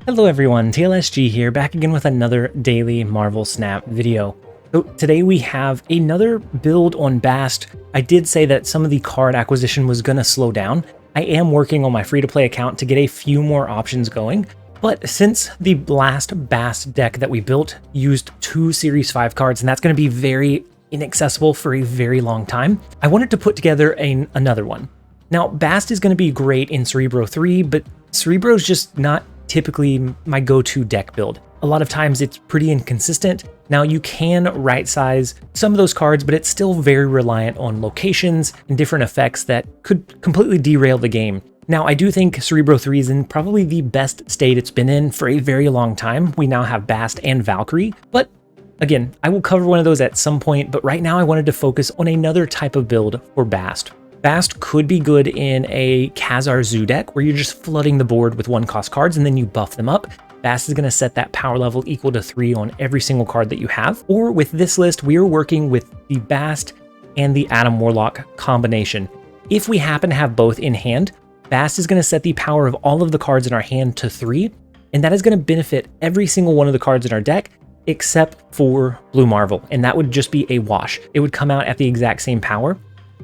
Hello everyone, TLSG here, back again with another daily Marvel Snap video. So today we have another build on Bast. I did say that some of the card acquisition was going to slow down. I am working on my free-to-play account to get a few more options going, but since the last Bast deck that we built used 2 Series 5 cards, and that's going to be very inaccessible for a very long time, I wanted to put together another one. Now, Bast is going to be great in Cerebro 3, but Cerebro is just not typically my go-to deck build. A lot of times it's pretty inconsistent. Now you can right size some of those cards, but it's still very reliant on locations and different effects that could completely derail the game. Now I do think Cerebro 3 is in probably the best state it's been in for a very long time. We now have Bast and Valkyrie, but again, I will cover one of those at some point, but right now I wanted to focus on another type of build for Bast. Bast could be good in a Khazar Zoo deck where you're just flooding the board with 1-cost cards and then you buff them up. Bast is going to set that power level equal to 3 on every single card that you have. Or with this list, we are working with the Bast and the Adam Warlock combination. If we happen to have both in hand, Bast is going to set the power of all of the cards in our hand to 3, and that is going to benefit every single one of the cards in our deck except for Blue Marvel, and that would just be a wash. It would come out at the exact same power.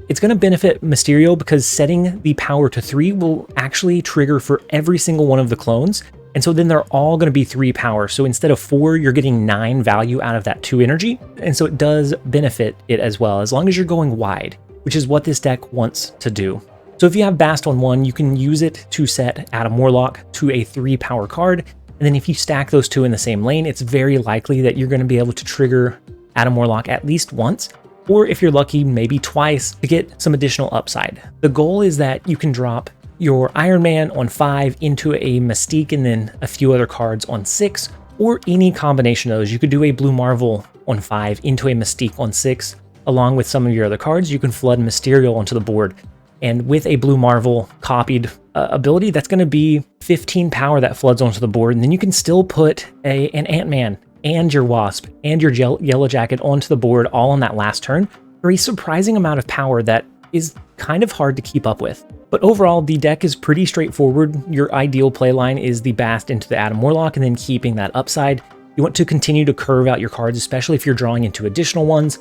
It's going to benefit Mysterio because setting the power to 3 will actually trigger for every single one of the clones. And so then they're all going to be 3 power. So instead of 4, you're getting 9 value out of that 2 energy. And so it does benefit it as well, as long as you're going wide, which is what this deck wants to do. So if you have Bast on 1, you can use it to set Adam Warlock to a 3 power card. And then if you stack those 2 in the same lane, it's very likely that you're going to be able to trigger Adam Warlock at least once, or if you're lucky, maybe twice, to get some additional upside. The goal is that you can drop your Iron Man on 5 into a Mystique and then a few other cards on 6, or any combination of those. You could do a Blue Marvel on 5 into a Mystique on 6, along with some of your other cards. You can flood Mysterio onto the board. And with a Blue Marvel copied ability, that's going to be 15 power that floods onto the board. And then you can still put an Ant-Man and your Wasp and your Yellowjacket onto the board all on that last turn for a surprising amount of power that is kind of hard to keep up with. But overall, the deck is pretty straightforward. Your ideal playline is the Bast into the Adam Warlock and then keeping that upside. You want to continue to curve out your cards, especially if you're drawing into additional ones.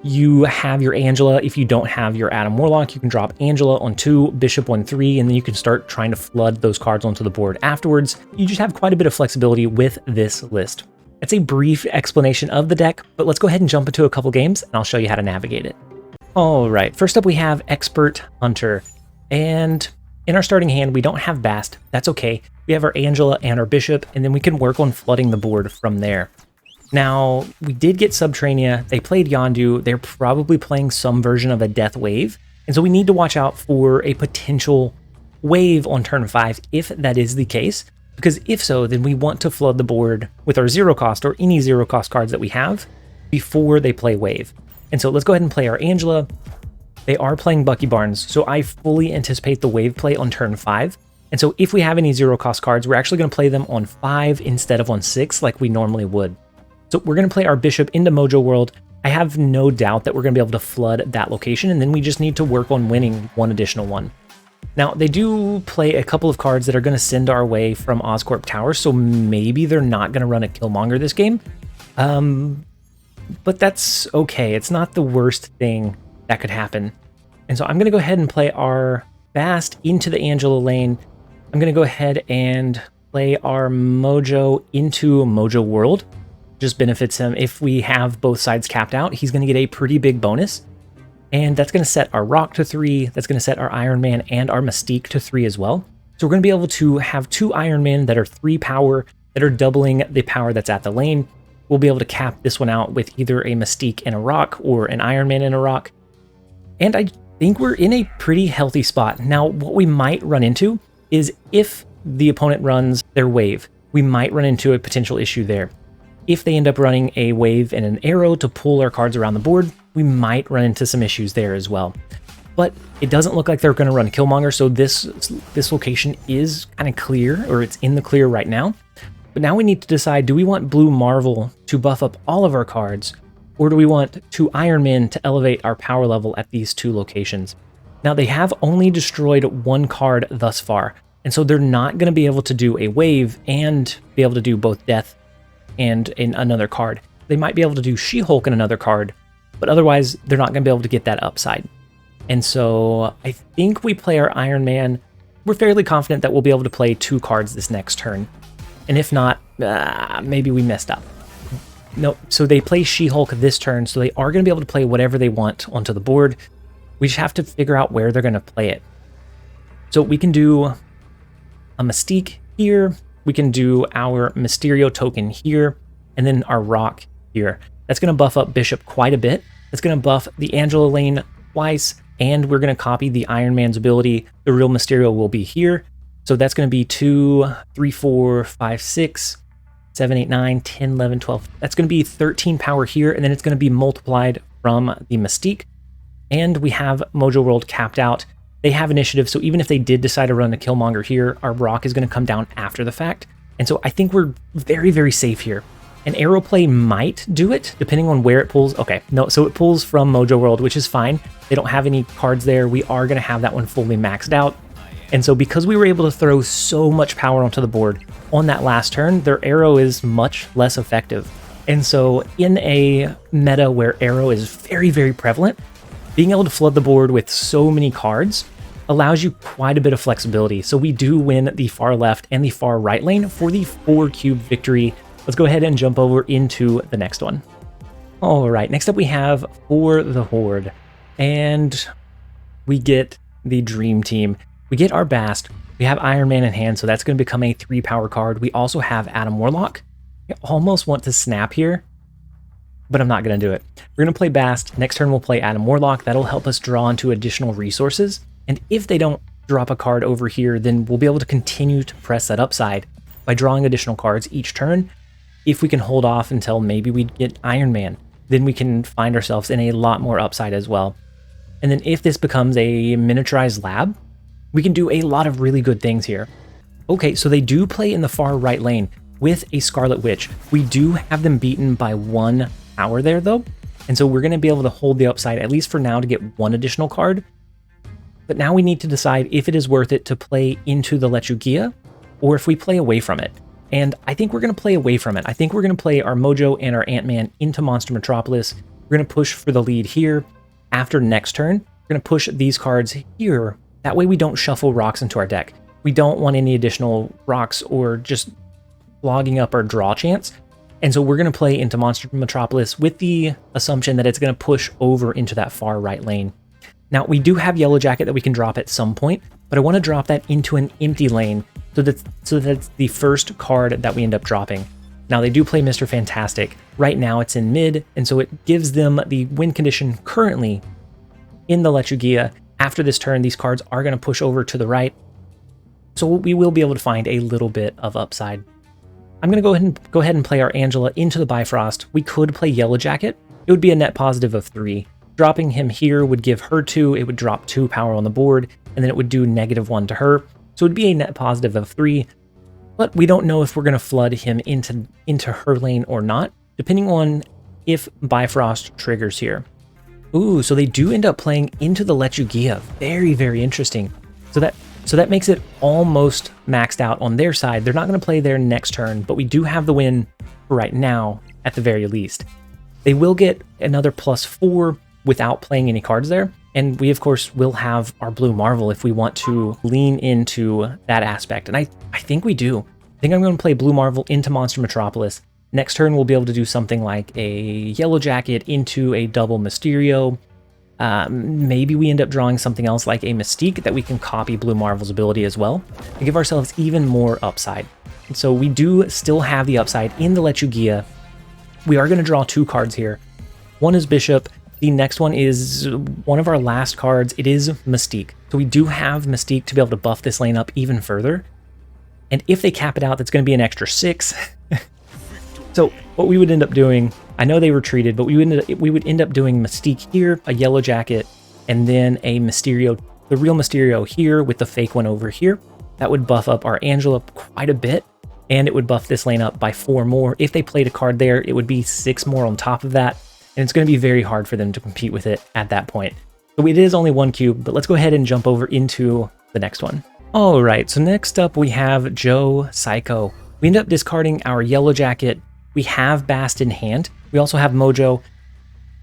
You have your Angela. If you don't have your Adam Warlock, you can drop Angela on 2, Bishop on 3, and then you can start trying to flood those cards onto the board afterwards. You just have quite a bit of flexibility with this list. It's a brief explanation of the deck, but let's go ahead and jump into a couple games and I'll show you how to navigate it. All right, first up we have Expert Hunter, and in our starting hand we don't have Bast. That's okay. We have our Angela and our Bishop, and then we can work on flooding the board from there. Now, we did get Subterranea. They played Yondu. They're probably playing some version of a Death Wave, and so we need to watch out for a potential wave on turn 5 if that is the case. Because if so, then we want to flood the board with our 0 cost or any 0 cost cards that we have before they play Wave. And so let's go ahead and play our Angela. They are playing Bucky Barnes, so I fully anticipate the Wave play on turn 5. And so if we have any 0 cost cards, we're actually going to play them on 5 instead of on 6 like we normally would. So we're going to play our Bishop into Mojo World. I have no doubt that we're going to be able to flood that location, and then we just need to work on winning one additional one. Now, they do play a couple of cards that are going to send our way from Oscorp Tower, so maybe they're not going to run a Killmonger this game. But that's okay. It's not the worst thing that could happen. And so I'm going to go ahead and play our Bast into the Angela lane. I'm going to go ahead and play our Mojo into Mojo World. Just benefits him. If we have both sides capped out, he's going to get a pretty big bonus. And that's going to set our Rock to 3, that's going to set our Iron Man and our Mystique to 3 as well. So we're going to be able to have 2 Iron Men that are 3 power, that are doubling the power that's at the lane. We'll be able to cap this one out with either a Mystique and a Rock, or an Iron Man and a Rock. And I think we're in a pretty healthy spot. Now, what we might run into is if the opponent runs their Wave, we might run into a potential issue there. If they end up running a Wave and an Aero to pull our cards around the board, we might run into some issues there as well. But it doesn't look like they're going to run Killmonger, so this location is kind of clear, or it's in the clear right now. But now we need to decide, do we want Blue Marvel to buff up all of our cards, or do we want 2 Iron Men to elevate our power level at these 2 locations? Now, they have only destroyed 1 card thus far, And so they're not going to be able to do a wave and be able to do both death and in another card. They might be able to do She-Hulk in another card, but otherwise they're not going to be able to get that upside. And so I think we play our Iron Man. We're fairly confident that we'll be able to play 2 cards this next turn. And if not, maybe we messed up. Nope, so they play She-Hulk this turn, so they are going to be able to play whatever they want onto the board. We just have to figure out where they're going to play it. So we can do a Mystique here, we can do our Mysterio token here, and then our Rock here. That's going to buff up Bishop quite a bit. That's going to buff the Angela lane twice, and we're going to copy the Iron Man's ability. The real Mysterio will be here. So that's going to be 2, 3, 4, 5, 6, 7, 8, 9, 10, 11, 12. That's going to be 13 power here, and then it's going to be multiplied from the Mystique. And we have Mojo World capped out. They have initiative, so even if they did decide to run a Killmonger here, our Rock is going to come down after the fact. And so I think we're very, very safe here. An Aero play might do it, depending on where it pulls. Okay, no, so it pulls from Mojo World, which is fine. They don't have any cards there. We are going to have that one fully maxed out. And so because we were able to throw so much power onto the board on that last turn, their Aero is much less effective. And so in a meta where Aero is very, very prevalent, being able to flood the board with so many cards allows you quite a bit of flexibility. So we do win the far left and the far right lane for the 4-cube victory. Let's go ahead and jump over into the next one. All right, next up we have For the Horde, and we get the Dream Team. We get our Bast. We have Iron Man in hand, so that's going to become a 3-power card. We also have Adam Warlock. I almost want to snap here, but I'm not going to do it. We're going to play Bast. Next turn we'll play Adam Warlock. That'll help us draw into additional resources. And if they don't drop a card over here, then we'll be able to continue to press that upside by drawing additional cards each turn. If we can hold off until maybe we get Iron Man, then we can find ourselves in a lot more upside as well. And then if this becomes a miniaturized lab, we can do a lot of really good things here. Okay, so they do play in the far right lane with a Scarlet Witch. We do have them beaten by 1 power there though. And so we're going to be able to hold the upside, at least for now, to get 1 additional card. But now we need to decide if it is worth it to play into the Lechugia or if we play away from it. And I think we're going to play away from it. I think we're going to play our Mojo and our Ant-Man into Monster Metropolis. We're going to push for the lead here. After next turn, we're going to push these cards here. That way we don't shuffle rocks into our deck. We don't want any additional rocks or just clogging up our draw chance. And so we're going to play into Monster Metropolis with the assumption that it's going to push over into that far right lane. Now, we do have Yellowjacket that we can drop at some point, but I want to drop that into an empty lane so that's the first card that we end up dropping. Now, they do play Mr. Fantastic. Right now, it's in mid, and so it gives them the win condition currently in the Lechugia. After this turn, these cards are going to push over to the right, so we will be able to find a little bit of upside. I'm going to go ahead and play our Angela into the Bifrost. We could play Yellowjacket. It would be a net positive of 3. Dropping him here would give her 2, it would drop 2 power on the board, and then it would do -1 to her. So it would be a net positive of 3, but we don't know if we're going to flood him into her lane or not, depending on if Bifrost triggers here. Ooh, so they do end up playing into the Lechugia. Very, very interesting. So that makes it almost maxed out on their side. They're not going to play there next turn, but we do have the win for right now, at the very least. They will get another +4 without playing any cards there. And we, of course, will have our Blue Marvel if we want to lean into that aspect. And I think we do. I think I'm going to play Blue Marvel into Monster Metropolis. Next turn, we'll be able to do something like a Yellowjacket into a double Mysterio. Maybe we end up drawing something else like a Mystique that we can copy Blue Marvel's ability as well to give ourselves even more upside. And so we do still have the upside in the Lechugia. We are going to draw 2 cards here. One is Bishop. The next one is one of our last cards. It is Mystique. So we do have Mystique to be able to buff this lane up even further. And if they cap it out, that's going to be an extra 6. So what we would end up doing, I know they retreated, but we would end up doing Mystique here, a Yellowjacket, and then a Mysterio, the real Mysterio here with the fake one over here. That would buff up our Angela quite a bit, and it would buff this lane up by 4 more. If they played a card there, it would be 6 more on top of that. And it's going to be very hard for them to compete with it at that point. So it is only 1 cube, but let's go ahead and jump over into the next one. Alright, so next up we have Joe Psycho. We end up discarding our Yellowjacket. We have Bast in hand. We also have Mojo.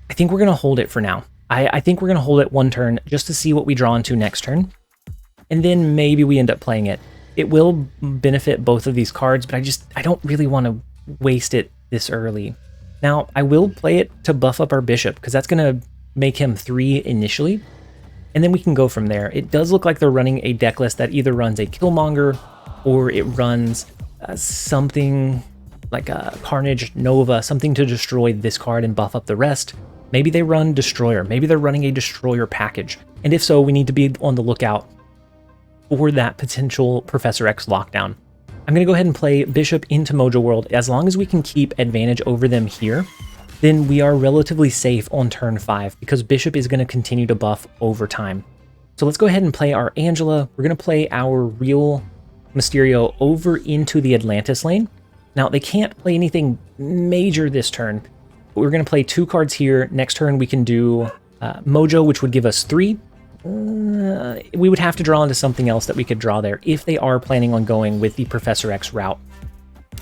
I think we're going to hold it for now. I think we're going to hold it one turn just to see what we draw into next turn. And then maybe we end up playing it. It will benefit both of these cards, but I don't really want to waste it this early. Now, I will play it to buff up our Bishop, because that's going to make him 3 initially. And then we can go from there. It does look like they're running a deck list that either runs a Killmonger or it runs something like a Carnage Nova, something to destroy this card and buff up the rest. Maybe they run Destroyer. Maybe they're running a Destroyer package. And if so, we need to be on the lookout for that potential Professor X lockdown. I'm going to go ahead and play Bishop into Mojo World. As long as we can keep advantage over them here, then we are relatively safe on turn 5 because Bishop is going to continue to buff over time. So let's go ahead and play our Angela. We're going to play our real Mysterio over into the Atlantis lane. Now, they can't play anything major this turn, but we're going to play 2 cards here. Next turn, we can do Mojo, which would give us 3. We would have to draw into something else that we could draw there if they are planning on going with the Professor X route.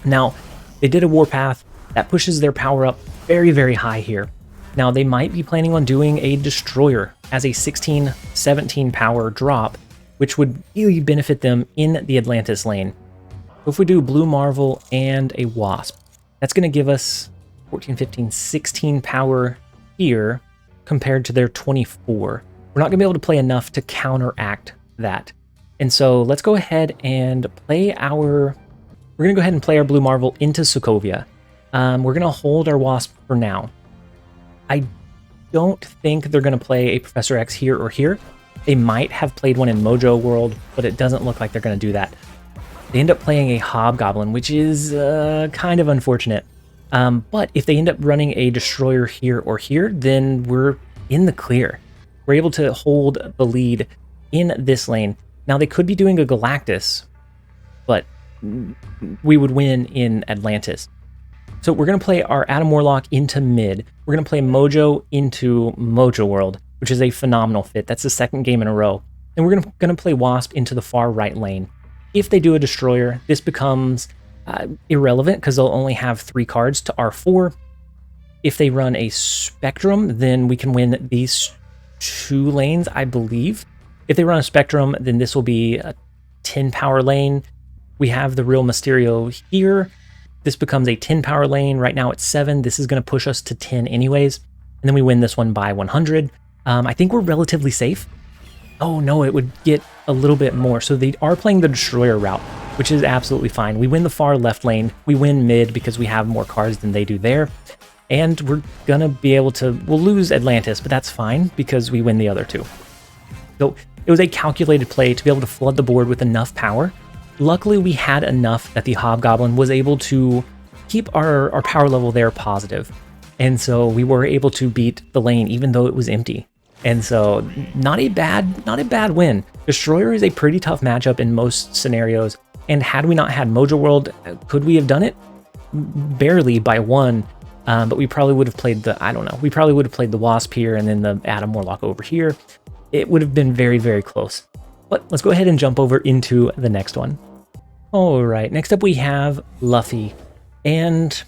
Now, they did a Warpath. That pushes their power up very, very high here. Now, they might be planning on doing a Destroyer as a 16, 17 power drop, which would really benefit them in the Atlantis lane. So if we do Blue Marvel and a Wasp, that's going to give us 14, 15, 16 power here compared to their 24. We're not going to be able to play enough to counteract that. And so let's go ahead and play our... We're going to go ahead and play our Blue Marvel into Sokovia. We're going to hold our Wasp for now. I don't think they're going to play a Professor X here or here. They might have played one in Mojo World, but it doesn't look like they're going to do that. They end up playing a Hobgoblin, which is kind of unfortunate. But if they end up running a Destroyer here or here, then we're in the clear. We're able to hold the lead in this lane. Now, they could be doing a Galactus, but we would win in Atlantis. So we're going to play our Adam Warlock into mid. We're going to play Mojo into Mojo World, which is a phenomenal fit. That's the 2nd game in a row. And we're going to play Wasp into the far right lane. If they do a Destroyer, this becomes irrelevant because they'll only have 3 cards to R4. If they run a Spectrum, then we can win these 2 lanes, I believe. If they run a Spectrum, then this will be a 10 power lane. We have the real Mysterio here. This becomes a 10 power lane. Right now it's 7. This is going to push us to 10 anyways. And then we win this one by 100. I think we're relatively safe. Oh no, it would get a little bit more. So they are playing the Destroyer route, which is absolutely fine. We win the far left lane. We win mid because we have more cards than they do there. And we're going to be able to... We'll lose Atlantis, but that's fine because we win the other 2. So it was a calculated play to be able to flood the board with enough power. Luckily, we had enough that the Hobgoblin was able to keep our power level there positive. And so we were able to beat the lane even though it was empty. And so not a bad win. Destroyer is a pretty tough matchup in most scenarios. And had we not had Mojo World, could we have done it? Barely by 1. But we probably would have played the, I don't know, we probably would have played the Wasp here and then the Adam Warlock over here. It would have been very, very close. But let's go ahead and jump over into the next one. All right, next up we have Luffy. And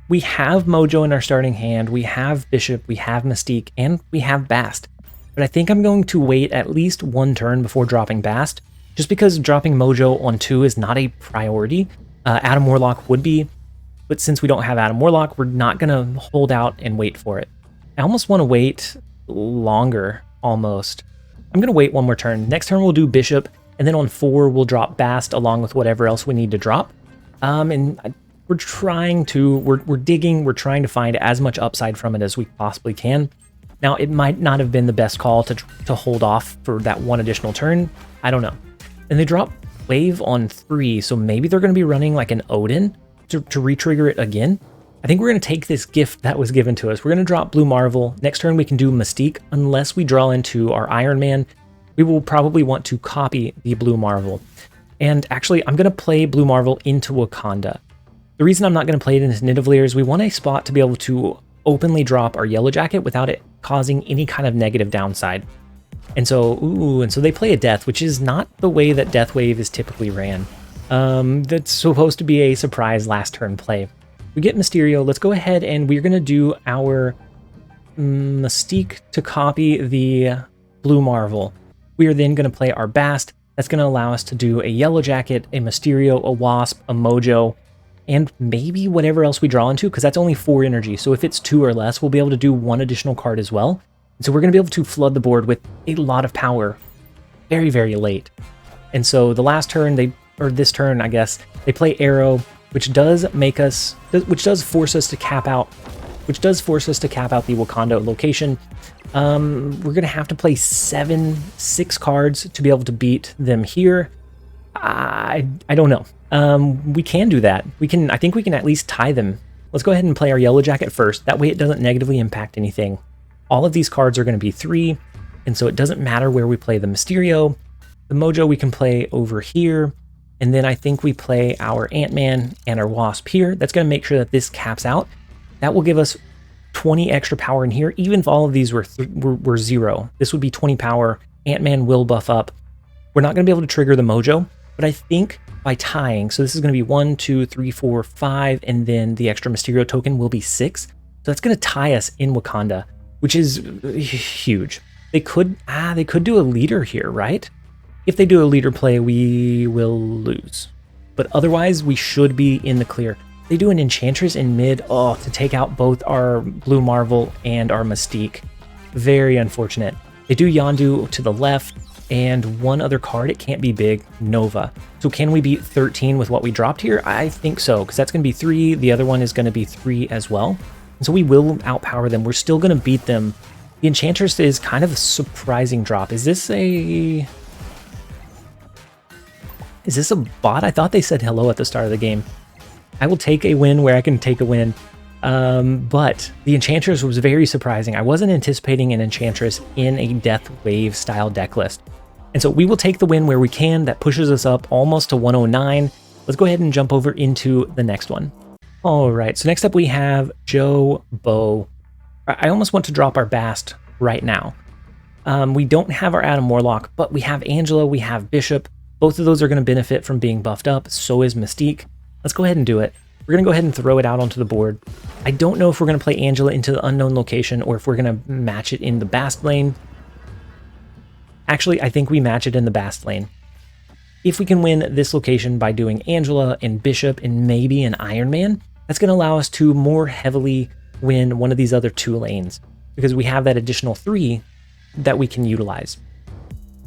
we have Mojo in our starting hand. We have Bishop, we have Mystique, and we have Bast. But I think I'm going to wait at least 1 turn before dropping Bast, just because dropping Mojo on 2 is not a priority. Adam Warlock would be, but since we don't have Adam Warlock, we're not going to hold out and wait for it. I almost want to wait longer, almost. I'm going to wait 1 more turn. Next turn we'll do Bishop, and then on 4 we'll drop Bast along with whatever else we need to drop. And we're trying to, we're digging, we're trying to find as much upside from it as we possibly can. Now, it might not have been the best call to hold off for that 1 additional turn. I don't know. And they drop Wave on 3, so maybe they're going to be running like an Odin to re-trigger it again. I think we're going to take this gift that was given to us. We're going to drop Blue Marvel. Next turn we can do Mystique. Unless we draw into our Iron Man, we will probably want to copy the Blue Marvel. And actually, I'm going to play Blue Marvel into Wakanda. The reason I'm not going to play it into Nidavellir is we want a spot to be able to openly drop our Yellowjacket without it causing any kind of negative downside. And so they play a Death, which is not the way that Death Wave is typically ran. That's supposed to be a surprise last turn play. We get Mysterio. Let's go ahead and we're going to do our Mystique to copy the Blue Marvel. We are then going to play our Bast. That's going to allow us to do a Yellowjacket, a Mysterio, a Wasp, a Mojo, and maybe whatever else we draw into, because that's only 4 energy. So if it's 2 or less, we'll be able to do 1 additional card as well. And so we're going to be able to flood the board with a lot of power very, very late. And so the last turn, this turn, I guess, they play Aero, which does force us to cap out the Wakanda location. We're gonna have to play 6 cards to be able to beat them here. I don't know. We can do that. I think we can at least tie them. Let's go ahead and play our Yellowjacket first. That way it doesn't negatively impact anything. All of these cards are going to be 3, and so it doesn't matter where we play the Mysterio. The Mojo we can play over here, and then I think we play our Ant-Man and our Wasp here. That's going to make sure that this caps out. That will give us 20 extra power in here, even if all of these were 0. This would be 20 power. Ant-Man will buff up. We're not going to be able to trigger the Mojo, but I think by tying, so this is going to be 1, 2, 3, 4, 5, and then the extra Mysterio token will be 6. So that's going to tie us in Wakanda, which is huge. They could do a leader here, right? If they do a leader play, we will lose. But otherwise, we should be in the clear. They do an Enchantress in mid, to take out both our Blue Marvel and our Mystique. Very unfortunate. They do Yondu to the left, and one other card, it can't be big, Nova. So can we beat 13 with what we dropped here? I think so, because that's going to be 3. The other one is going to be 3 as well. And so we will outpower them. We're still going to beat them. The Enchantress is kind of a surprising drop. Is this a bot? I thought they said hello at the start of the game. I will take a win where I can take a win. But the Enchantress was very surprising. I wasn't anticipating an Enchantress in a Death Wave style deck list. And so we will take the win where we can. That pushes us up almost to 109. Let's go ahead and jump over into the next one. All right, so next up we have Joe Bo. I almost want to drop our Bast right now. We don't have our Adam Warlock, but we have Angela, we have Bishop. Both of those are going to benefit from being buffed up. So is Mystique. Let's go ahead and do it. We're going to go ahead and throw it out onto the board. I don't know if we're going to play Angela into the unknown location or if we're going to match it in the Bast lane. Actually, I think we match it in the Bast lane. If we can win this location by doing Angela and Bishop and maybe an Iron Man, that's going to allow us to more heavily win one of these other 2 lanes because we have that additional 3 that we can utilize.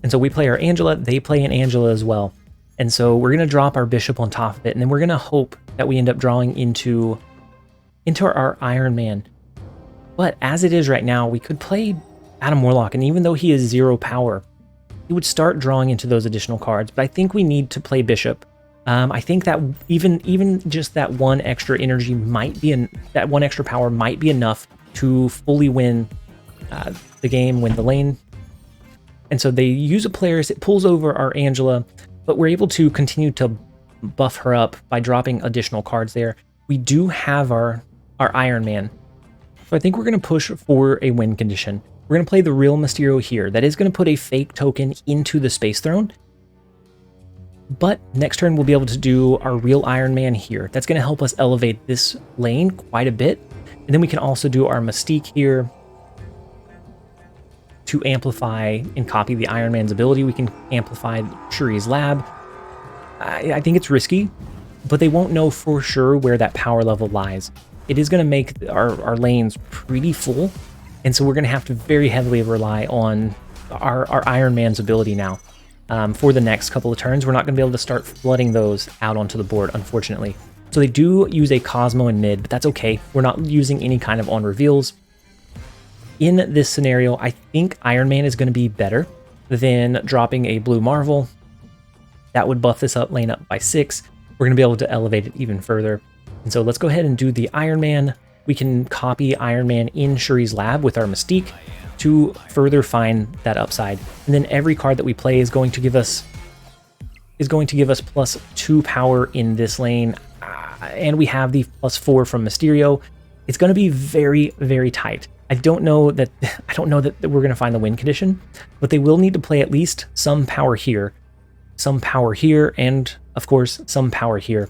And so we play our Angela, they play an Angela as well. And so we're going to drop our Bishop on top of it, and then we're going to hope that we end up drawing into our Iron Man. But as it is right now, we could play Adam Warlock, and even though he is 0 power, he would start drawing into those additional cards. But I think we need to play Bishop. I think that even just that 1 extra energy might be that 1 extra power might be enough to fully win the game, win the lane. And so they use a Polaris, it pulls over our Angela, but we're able to continue to buff her up by dropping additional cards there. We do have our Iron Man. So I think we're going to push for a win condition. We're going to play the real Mysterio here. That is going to put a fake token into the Space Throne. But next turn we'll be able to do our real Iron Man here. That's going to help us elevate this lane quite a bit. And then we can also do our Mystique here to amplify and copy the Iron Man's ability. We can amplify Shuri's lab. I think it's risky, but they won't know for sure where that power level lies. It is going to make our lanes pretty full, and so we're going to have to very heavily rely on our Iron Man's ability now. For the next couple of turns, we're not going to be able to start flooding those out onto the board, unfortunately. So they do use a Cosmo in mid, but that's okay. We're not using any kind of on reveals. In this scenario, I think Iron Man is going to be better than dropping a Blue Marvel. That would buff this up lane up by 6. We're going to be able to elevate it even further. And so let's go ahead and do the Iron Man. We can copy Iron Man in Shuri's lab with our Mystique to further find that upside. And then every card that we play is going to give us plus 2 power in this lane. And we have the plus 4 from Mysterio. It's going to be very, very tight. I don't know that we're gonna find the win condition, but they will need to play at least some power here, and of course some power here.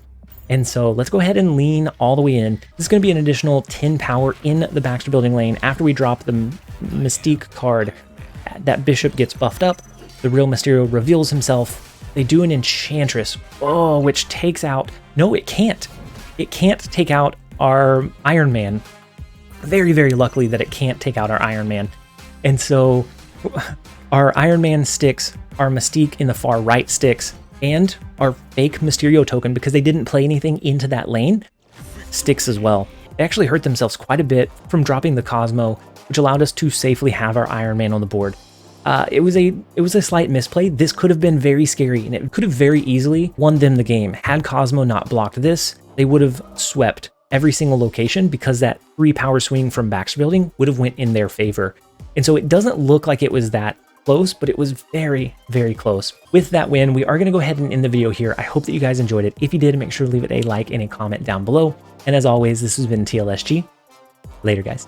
And so let's go ahead and lean all the way in. This is going to be an additional 10 power in the Baxter building lane after we drop the Mystique card. That bishop gets buffed up. The real Mysterio reveals himself. They do an Enchantress, which takes out... No, it can't. It can't take out our Iron Man. Very, very luckily that it can't take out our Iron Man. And so our Iron Man sticks, our Mystique in the far right sticks, and our fake Mysterio token, because they didn't play anything into that lane, sticks as well. They actually hurt themselves quite a bit from dropping the Cosmo, which allowed us to safely have our Iron Man on the board. It was a slight misplay. This could have been very scary, and it could have very easily won them the game. Had Cosmo not blocked this, they would have swept every single location, because that 3 power swing from Baxter building would have went in their favor. And so it doesn't look like it was that close, but it was very, very close. With that win, we are going to go ahead and end the video here. I hope that you guys enjoyed it. If you did, make sure to leave it a like and a comment down below. And as always, this has been TLSG. Later, guys.